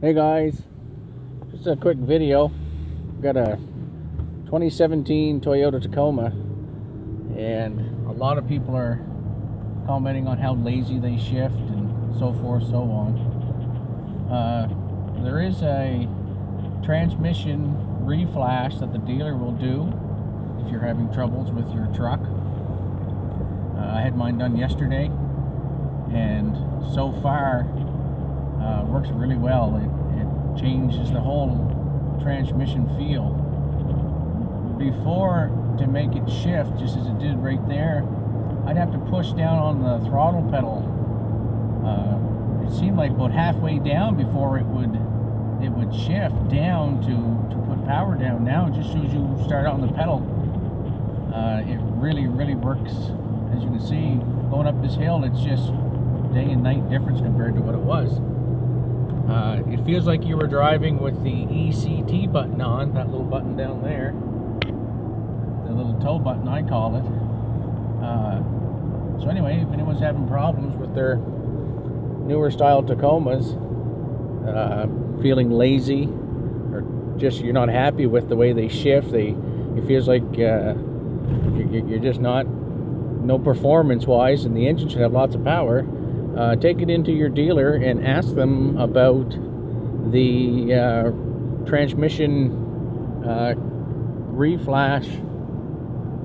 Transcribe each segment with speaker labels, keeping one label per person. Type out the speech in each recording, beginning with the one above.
Speaker 1: Hey guys, just a quick video. Got a 2017 Toyota Tacoma, and a lot of people are commenting on how lazy they shift and so forth, so on. There is a transmission reflash that the dealer will do if you're having troubles with your truck. I had mine done yesterday, and so far works really well. It changes the whole transmission feel. Before, to make it shift just as it did right there, I'd have to push down on the throttle pedal. It seemed like about halfway down before it would shift down to put power down. Now just as soon as you start on the pedal, it really works. As you can see, going up this hill, it's just day and night difference compared to what it was. It feels like you were driving with the ECT button on, that little button down there, the little tow button I call it. So anyway, if anyone's having problems with their newer style Tacomas, feeling lazy, or just you're not happy with the way they shift, it feels like you're just no performance wise, and the engine should have lots of power. Take it into your dealer and ask them about the transmission reflash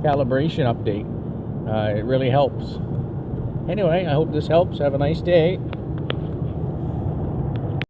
Speaker 1: calibration update. It really helps. Anyway, I hope this helps. Have a nice day.